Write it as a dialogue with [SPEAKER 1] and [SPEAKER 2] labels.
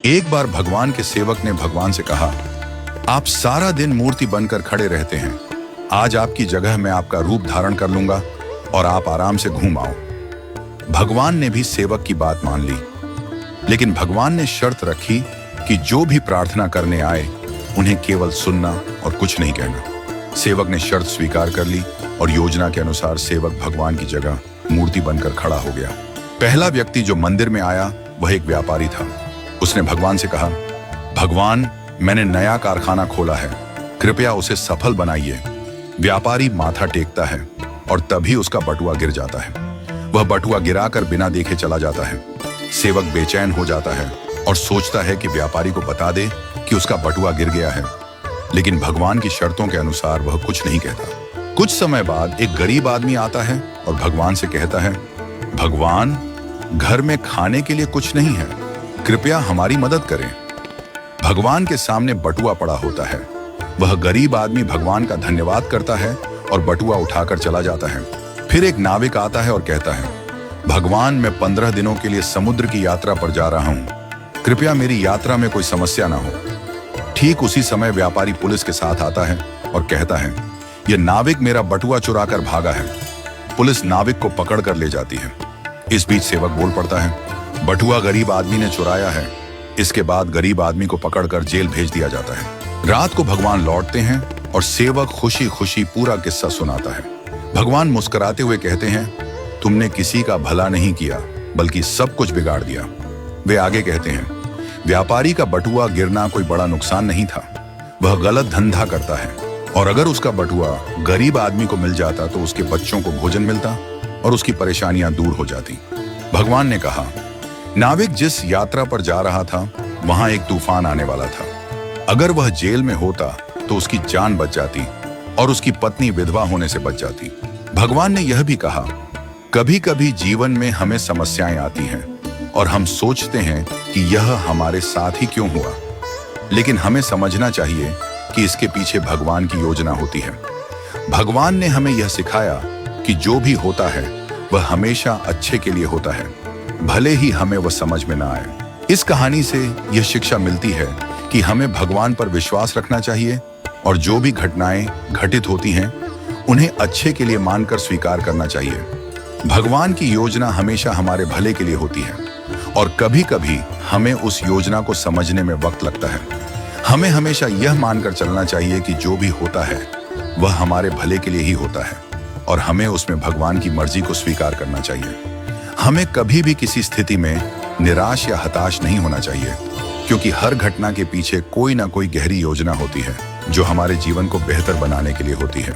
[SPEAKER 1] एक बार भगवान के सेवक ने भगवान से कहा, आप सारा दिन मूर्ति बनकर खड़े रहते हैं, आज आपकी जगह मैं आपका रूप धारण कर लूंगा और आप आराम से घूम आओ। भगवान ने भी सेवक की बात मान ली, लेकिन भगवान ने शर्त रखी कि जो भी प्रार्थना करने आए उन्हें केवल सुनना और कुछ नहीं कहना। सेवक ने शर्त स्वीकार कर ली और योजना के अनुसार सेवक भगवान की जगह मूर्ति बनकर खड़ा हो गया। पहला व्यक्ति जो मंदिर में आया वह एक व्यापारी था। उसने भगवान से कहा, भगवान, मैंने नया कारखाना खोला है, कृपया उसे सफल बनाइए। व्यापारी माथा टेकता है और तभी उसका बटुआ गिर जाता है। वह बटुआ गिराकर बिना देखे चला जाता है। सेवक बेचैन हो जाता है और सोचता है कि व्यापारी को बता दे कि उसका बटुआ गिर गया है, लेकिन भगवान की शर्तों के अनुसार वह कुछ नहीं कहता। कुछ समय बाद एक गरीब आदमी आता है और भगवान से कहता है, भगवान, घर में खाने के लिए कुछ नहीं है, कृपया हमारी मदद करें। भगवान के सामने बटुआ पड़ा होता है। वह गरीब आदमी भगवान का धन्यवाद करता है और बटुआ उठाकर चला जाता है। फिर एक नाविक आता है और कहता है, भगवान, मैं 15 दिनों के लिए समुद्र की यात्रा पर जा रहा हूं, कृपया मेरी यात्रा में कोई समस्या ना हो। ठीक उसी समय व्यापारी पुलिस के साथ आता है और कहता है, यह नाविक मेरा बटुआ चुराकर भागा है। पुलिस नाविक को पकड़ कर ले जाती है। इस बीच सेवक बोल पड़ता है, बटुआ गरीब आदमी ने चुराया है। इसके बाद गरीब आदमी को पकड़कर जेल भेज दिया जाता है। रात को भगवान लौटते हैं और सेवक खुशी खुशी पूरा किस्सा सुनाता है। भगवान मुस्कुराते हुए कहते हैं, तुमने किसी का भला नहीं किया बल्कि सब कुछ बिगाड़ दिया। वे आगे कहते हैं, व्यापारी का बटुआ गिरना कोई बड़ा नुकसान नहीं था, वह गलत धंधा करता है, और अगर उसका बटुआ गरीब आदमी को मिल जाता तो उसके बच्चों को भोजन मिलता और उसकी परेशानियां दूर हो जाती। भगवान ने कहा, नाविक जिस यात्रा पर जा रहा था वहां एक तूफान आने वाला था। अगर वह जेल में होता तो उसकी जान बच जाती और उसकी पत्नी विधवा होने से बच जाती। भगवान ने यह भी कहा, कभी कभी जीवन में हमें समस्याएं आती हैं और हम सोचते हैं कि यह हमारे साथ ही क्यों हुआ, लेकिन हमें समझना चाहिए कि इसके पीछे भगवान की योजना होती है। भगवान ने हमें यह सिखाया कि जो भी होता है वह हमेशा अच्छे के लिए होता है, भले ही हमें वह समझ में ना आए। इस कहानी से यह शिक्षा मिलती है कि हमें भगवान पर विश्वास रखना चाहिए और जो भी घटनाएं घटित होती हैं उन्हें अच्छे के लिए मानकर स्वीकार करना चाहिए। भगवान की योजना हमेशा हमारे भले के लिए होती है और कभी कभी हमें उस योजना को समझने में वक्त लगता है। हमें हमेशा यह मानकर चलना चाहिए कि जो भी होता है वह हमारे भले के लिए ही होता है और हमें उसमें भगवान की मर्जी को स्वीकार करना चाहिए। हमें कभी भी किसी स्थिति में निराश या हताश नहीं होना चाहिए, क्योंकि हर घटना के पीछे कोई ना कोई गहरी योजना होती है जो हमारे जीवन को बेहतर बनाने के लिए होती है।